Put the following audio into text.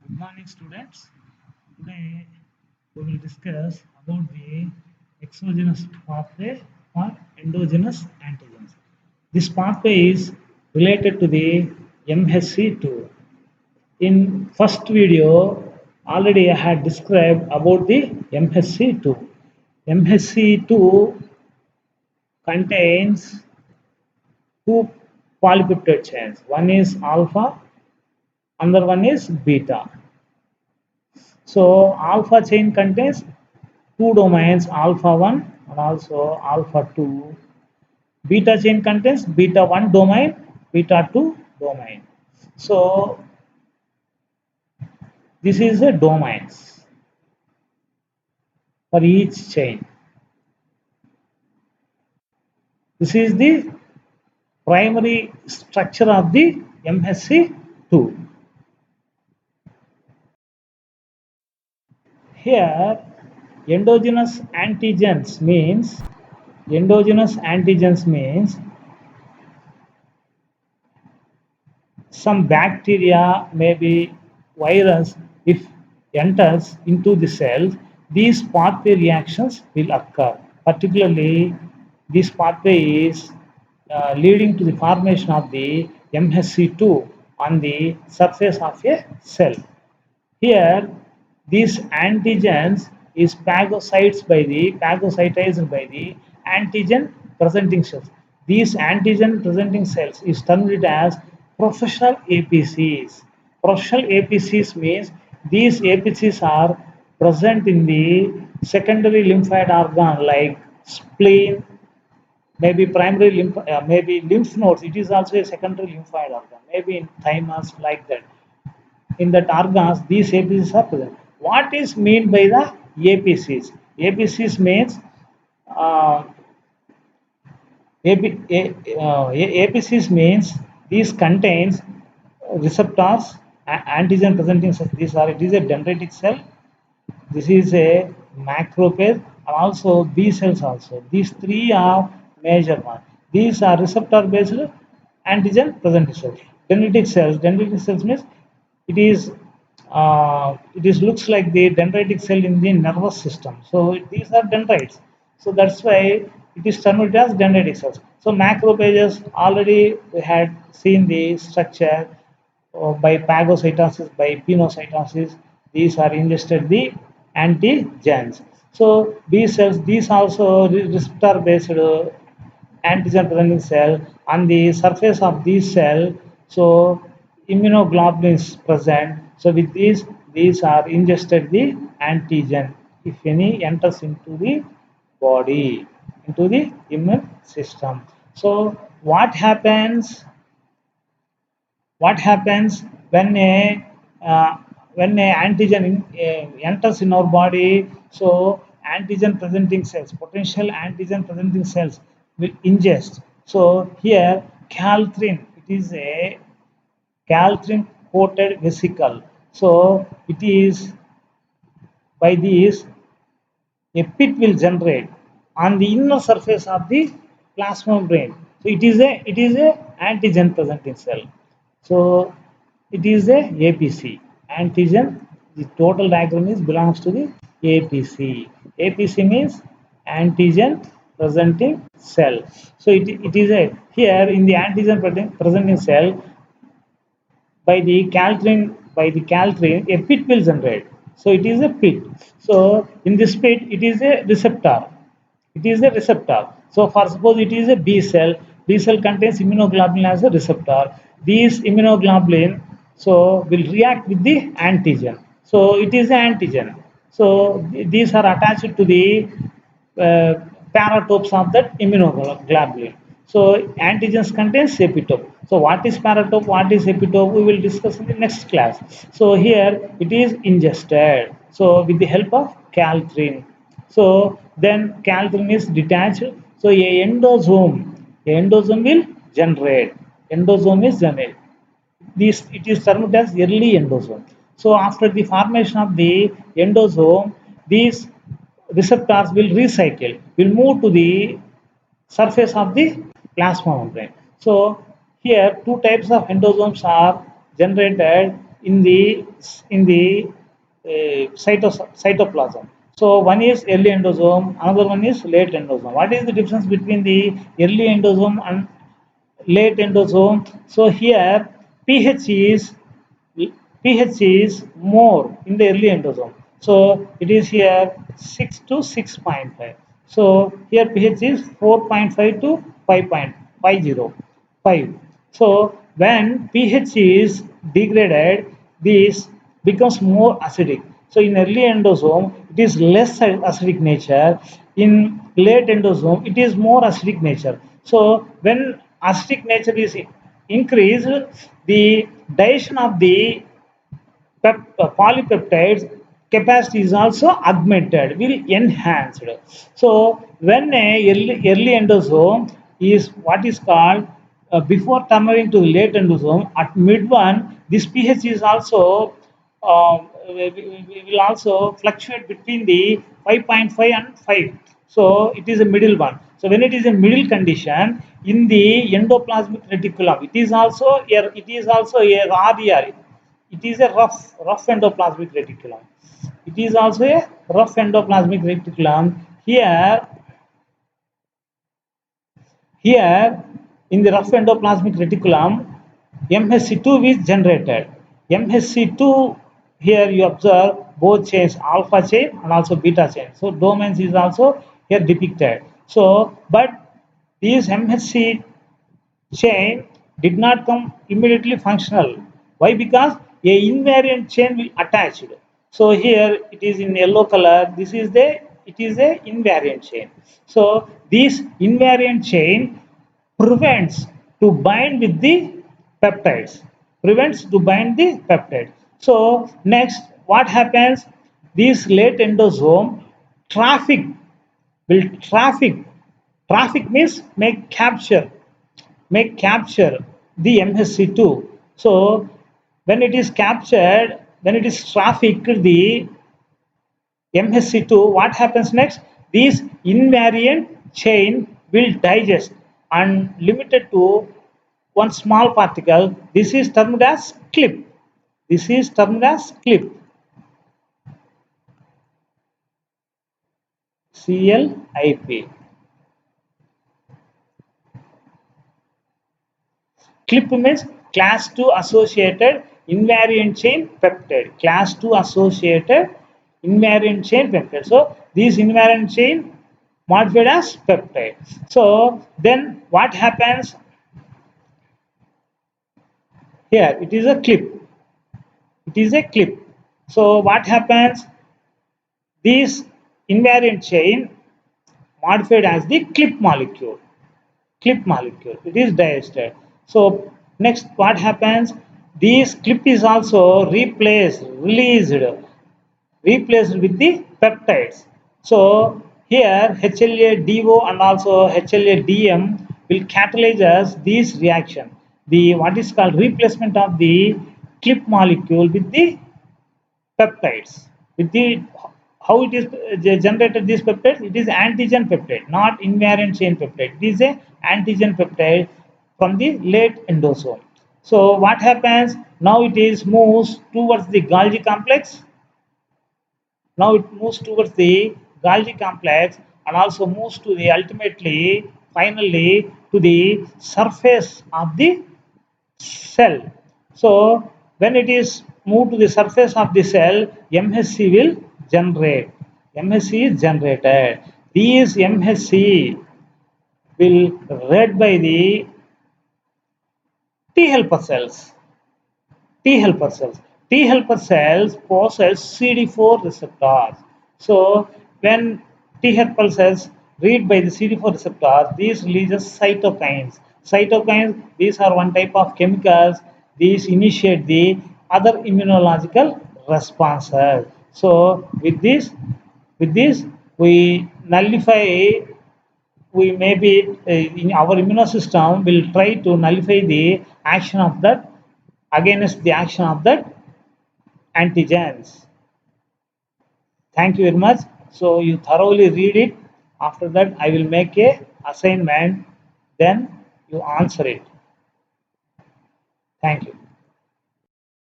Good morning, students. Today we will discuss about the exogenous pathway or endogenous antigens. This pathway is related to the MHC2. In first video, already I had described about the MHC2. MHC2 contains two polypeptide chains. One is alpha, another one is beta. So alpha chain contains two domains, alpha 1 and also alpha 2. Beta chain contains beta 1 domain, beta 2 domain. So this is the domains for each chain. This is the primary structure of the MHC2. Here endogenous antigens means some bacteria, maybe virus, if enters into the cell, these pathway reactions will occur. Particularly, this pathway is leading to the formation of the MHC2 on the surface of a cell. Here, these antigens is phagocytized by the antigen presenting cells. These antigen presenting cells is termed as professional APCs. Professional APCs means these APCs are present in the secondary lymphoid organ like spleen, maybe primary maybe lymph nodes. It is also a secondary lymphoid organ, maybe in thymus, like that. In that organs, these APCs are present. What is meant by the APCs? APCs means uh, APCs means these contains receptors, antigen presenting cells. These are, it is a dendritic cell, this is a macrophage, and also B cells also. These three are major one. These are receptor based antigen presenting cells. Dendritic cells means it is looks like the dendritic cell in the nervous system. So these are dendrites. So that's why it is termed as dendritic cells. So macrophages, already we had seen the structure by phagocytosis, by pinocytosis. These are ingested the antigens. So B cells, these also receptor based antigen presenting cell. On the surface of this cell, so immunoglobulins present. So with these are ingested the antigen, if any enters into the body, into the immune system. So what happens uh, when a antigen enters in our body? So antigen presenting cells, potential antigen presenting cells will ingest. So here caltrin, it is a caltrin coated vesicle. So it is, by this, a pit will generate on the inner surface of the plasma membrane. So it is a antigen presenting cell. So it is a APC, antigen. The total diagram is belongs to the APC. APC means antigen presenting cell. So it is a, here in the antigen presenting cell, by the caltrin a pit will generate. So it is a pit. So in this pit it is a receptor, so for suppose it is a B cell contains immunoglobulin as a receptor. These immunoglobulin so will react with the antigen, so it is an antigen. So these are attached to the uh, paratopes of that immunoglobulin. So antigens contains epitope. So what is paratope? What is epitope? We will discuss in the next class. So here it is ingested. So with the help of caltrin. So then caltrin is detached. So a endosome will generate. Endosome is generated. This, it is termed as early endosome. So after the formation of the endosome, these receptors will recycle, will move to the surface of the plasma membrane. So here two types of endosomes are generated in the cytoplasm. So one is early endosome, another one is late endosome. What is the difference between the early endosome and late endosome? So here pH is pH is more in the early endosome. So it is here 6 to 6.5. So here pH is 4.5 to 5.50. So when pH is degraded, this becomes more acidic. So in early endosome, it is less acidic nature. In late endosome, it is more acidic nature. So when acidic nature is increased, the digestion of the polypeptides capacity is also augmented, will enhanced. So when a early endosome is what is called before coming to the late endosome, at mid one, this pH is also will also fluctuate between the 5.5 and 5. So it is a middle one. So when it is a middle condition in the endoplasmic reticulum, it is also a RDR. It is a rough endoplasmic reticulum. It is also a rough endoplasmic reticulum. Here in the rough endoplasmic reticulum, MHC2 is generated. MHC2, here you observe both chains, alpha chain and also beta chain. So domains is also here depicted. So, but these MHC chain did not come immediately functional. Why? Because a invariant chain will attach it. So here it is in yellow color. It is a invariant chain. So this invariant chain prevents to bind with the peptides. Prevents to bind the peptide. So next, what happens? This late endosome traffic will traffic means make capture the MHC2. So when it is captured, when it is trafficked the MHC2, what happens next? This invariant chain will digest and limited to one small particle. This is termed as clip. This is termed as clip. CLIP. CLIP means class 2 associated invariant chain peptide. Class 2 associated invariant chain peptide. So these invariant chain modified as peptide. So then what happens here? It is a clip. It is a clip. So what happens? This invariant chain modified as the clip molecule. Clip molecule. It is diester. So next what happens? This clip is also replaced with the peptides. So here HLA-DO and also HLA-DM will catalyze this reaction. The what is called replacement of the clip molecule with the peptides. With the how it is generated this peptide? It is antigen peptide, not invariant chain peptide. It is a antigen peptide from the late endosome. So what happens? Now it is moves towards the Golgi complex. Now it moves towards the Golgi complex and also moves to the ultimately, finally, to the surface of the cell. So when it is moved to the surface of the cell, MHC will generate. MHC is generated. These MHC will read by the T helper cells. T helper cells. T helper cells possess CD4 receptors. So when T helper cells read by the CD4 receptors, these releases cytokines. Cytokines, these are one type of chemicals. These initiate the other immunological responses. So with this, we nullify we maybe in our immune system will try to nullify the action of that against the action of that antigens. Thank you very much. So you thoroughly read it. After that, I will make a assignment. Then you answer it. Thank you.